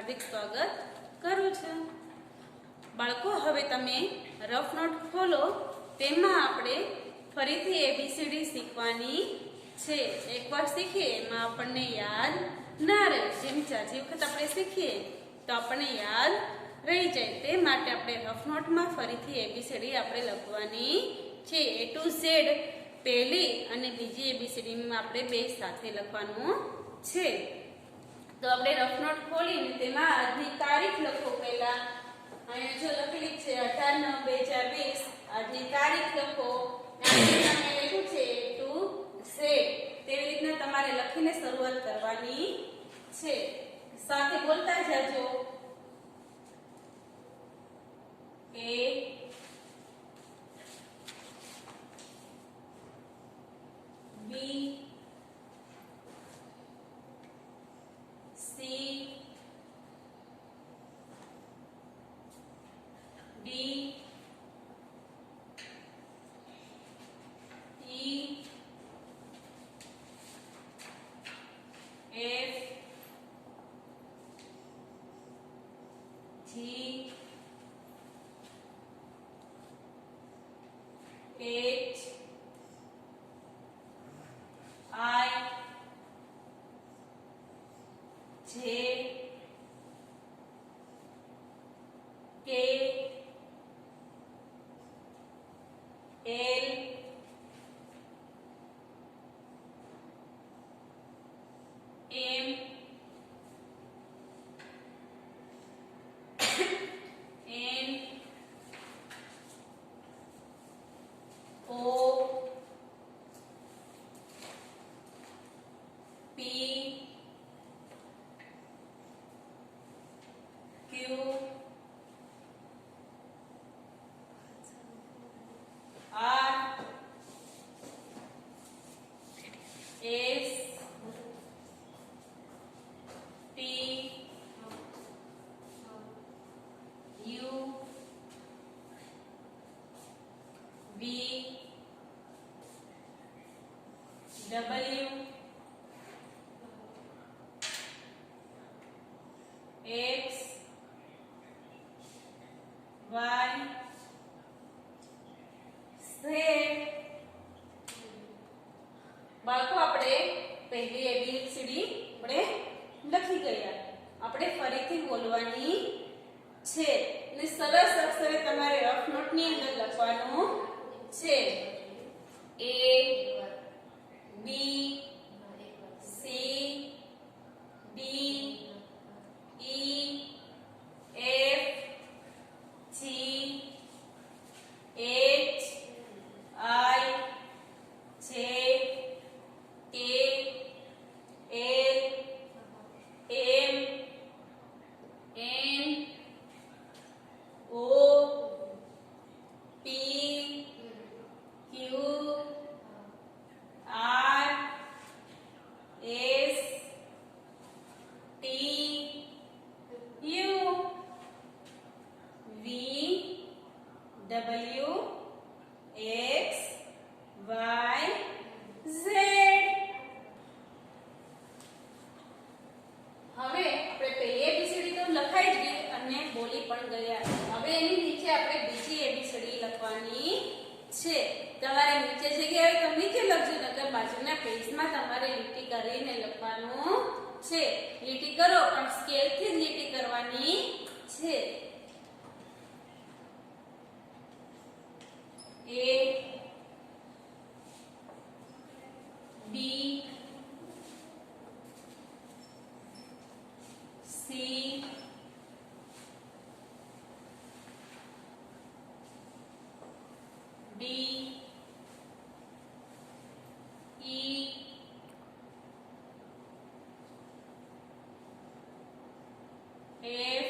हार्दिक स्वागत करूं છું। બાળકો હવે તમે રફ નોટ ખોલો, તેમાં આપણે ફરીથી એબીસીડી શીખવાની છે। એકવાર શીખીએ એમાં આપણને યાદ ના રહે, જેમ જાજી વખત આપણે શીખીએ તો આપણને યાદ રહી જાય, તે માટે આપણે રફ નોટમાં ફરીથી એબીસીડી આપણે લખવાની છે। એ ટુ ઝેડ પહેલી અને બીજી એબીસીડીમાં આપણે બે સાથે લખવાનું છે। तो આપણે રફ નોટ ખોલીને તેમાં આજની તારીખ લખો। પહેલા અહીંયા જો લખેલી છે 18/9/2020, આજની તારીખ લખો। અહીંયા લખ્યું છે ટુ ઝેડ, તેવી રીતના તમારે લખીને શરૂઆત કરવાની છે। સાથે બોલતા જાજો। એ બી H I J K L M N O P Q R S T U V W X Y Z। બાળકો આપણે પહેલી એબીસીડી આપણે લખી ગયા, આપણે ફરીથી બોલવાની છે અને સરસ અક્ષરે તમારે રફ નોટની અંદર લખવાનું છે। A B C D E F G H I J K L M N O P Q R S T U V W X Y Z। હવે આપણે પહેલી એબીસીડી તો લખાઈ જ ગઈ અને બોલી પણ ગયા। હવે એની નીચે આપણે બીજી એબીસીડી લખવાની છે। તમારે નીચે જગ્યાએ તમે નીચે લખજો, નકર બાજુના પેજમાં તમારે લીટી કરીને લખવાનું છે। લીટી કરો પણ સ્કેલથી જ લીટી કરવાની છે। A B C D E F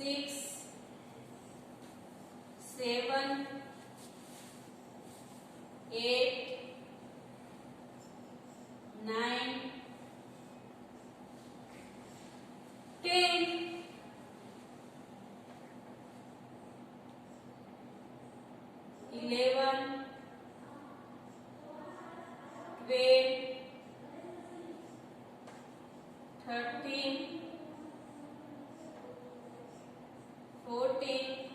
6 7 8 9 10 11 12 13 14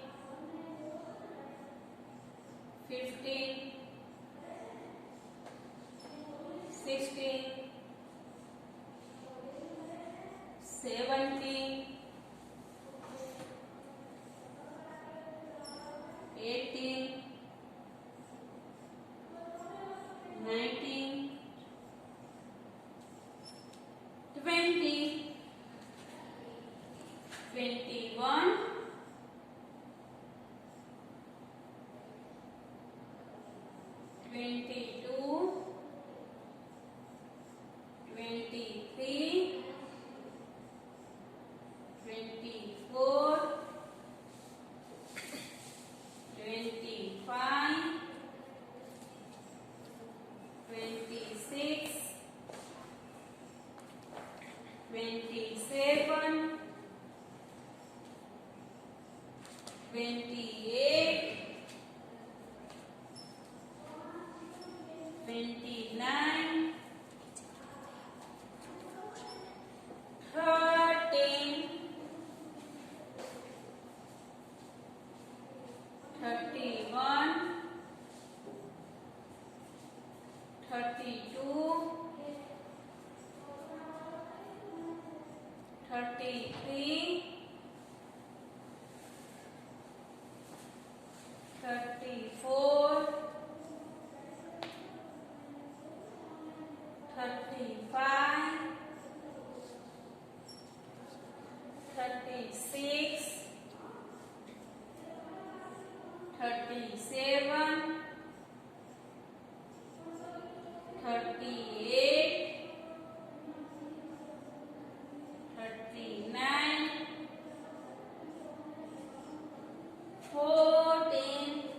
15 16 17 18 19 20 21 22 23 24 25 26 27 28 29 30 31 32 33 34 35 36 37 38 39 40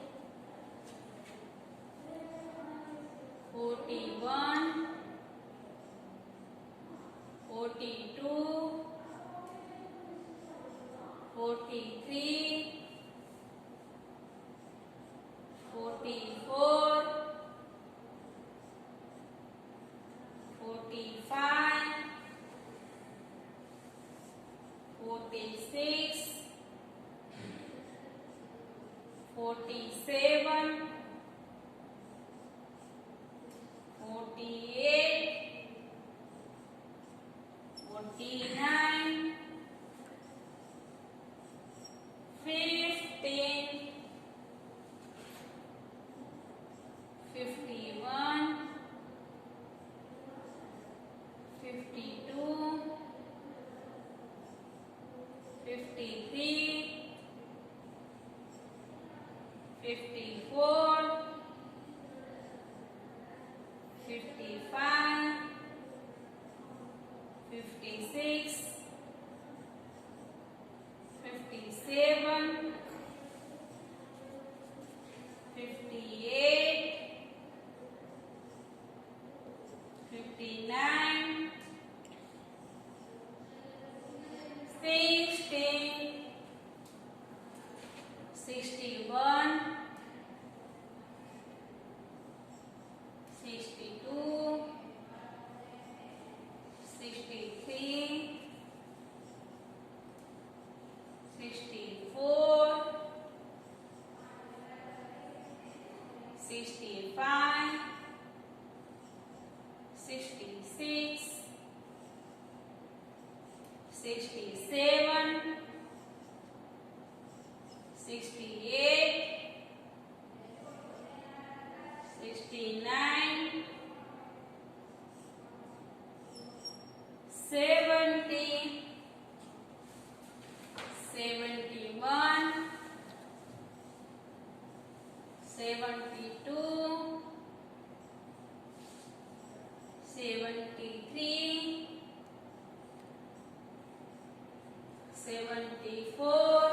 41 42 43 44 45 46 47 48 49 50 51 52 53 54 55 56 57 58 59 60 61 62 63 64 65 66 67 68 69 70 71 72 73 74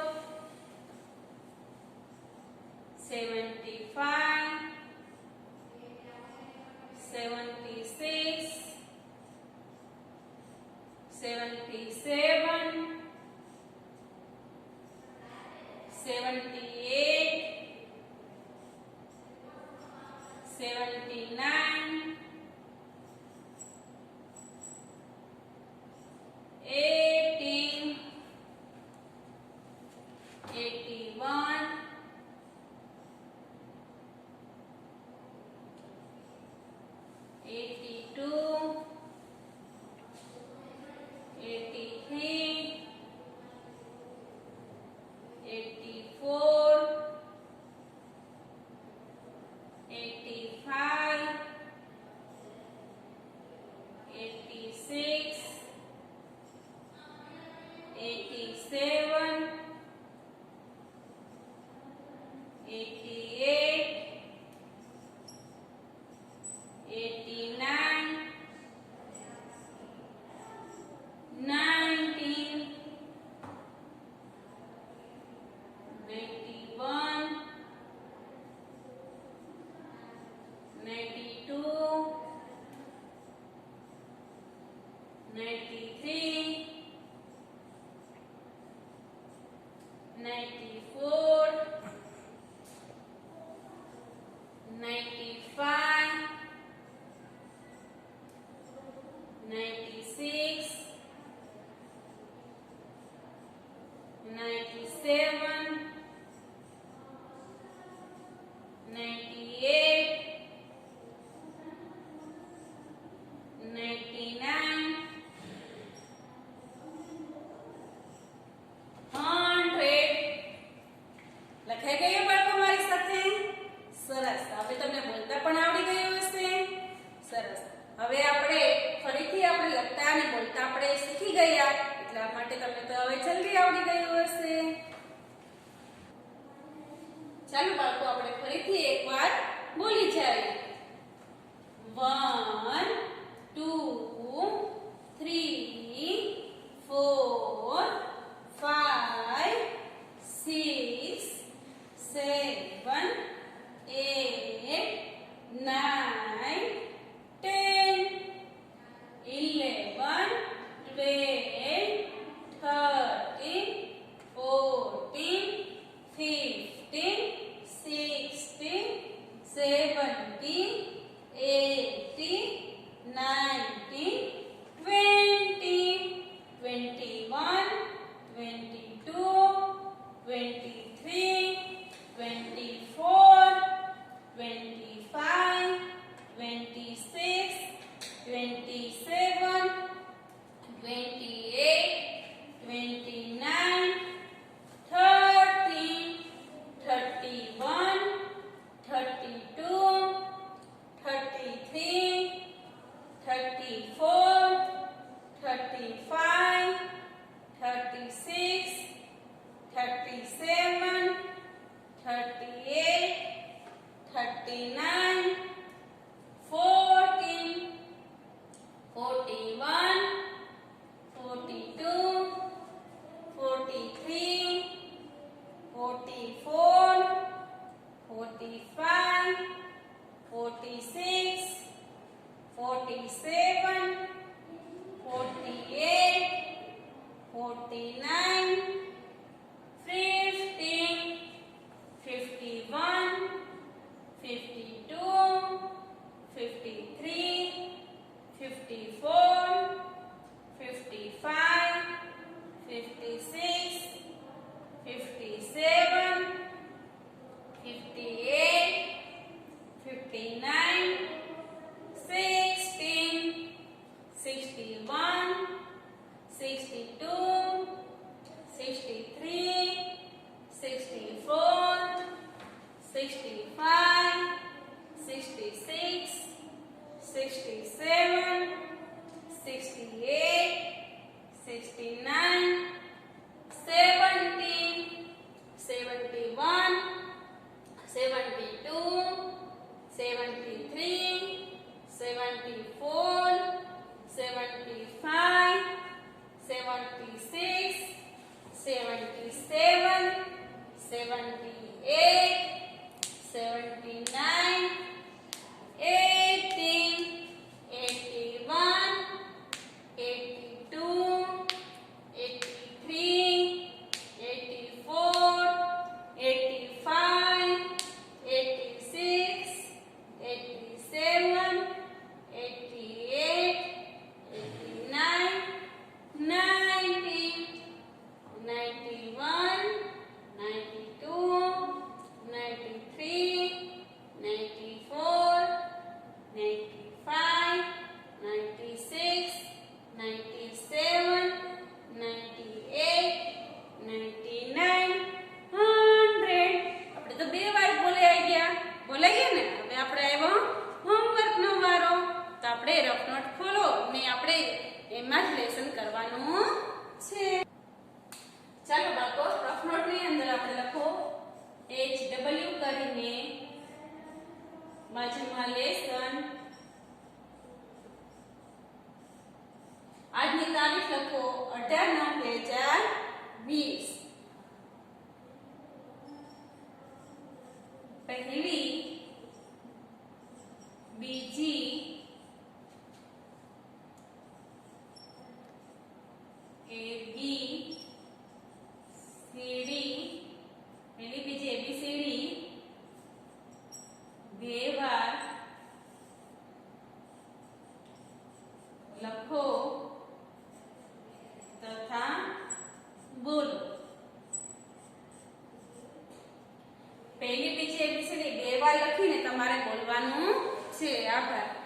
97 98 99 લખાઈ ગયું બાળકો મારી સાથે? સરસ. હવે તમને બોલતા પણ આવડી ગયું હશે. સરસ. હવે આપણે ફરીથી આપણે લખતા અને બોલતા આપણે શીખી ગયા, એટલા માટે તમને તો હવે જલ્દી આવડી ગયું હશે. ચાલો બાળકો આપણે ફરીથી એકવાર બોલી જાય. 1 2 3 4 5 6 7 8 9 10 11 12 13 14 15 16 17 18 19 20 21 22 23 24 25 26 27 28 29 30 31 32 33 34 35 36 37 38 39 40 41 42 43 44 45 46 47 48 49 50 51 52 53 54 55 56 57 58 59 60 61 62 63 64 65 66 67 68 69 70 71 72 73 74 75 76 77 78 79 80 81 82 83 84 85 86 87 88 89 90 91 92 93 94 95 96 97 98 99 100 આપણે તો બે વાર બોલાઈ ગયા ને. હવે આપણે આવ્યો હોમવર્કનો વારો. તો આપણે રફ નોટ ખોલો ને આપણે એમાં જ લેસન કરવાનું છે. ચાલો બાળકો, રફ નોટ ની અંદર આપણે લખો HW કરીને બાજુમાં લેસન. આજની તારીખ લખો 18/9/2020. પહેલી, બીજી, એબી સીડી, પહેલી બીજી એબીસીડી બે વાર લખો તથા બોલો. એકવાર લખીને તમારે બોલવાનું છે. આભાર.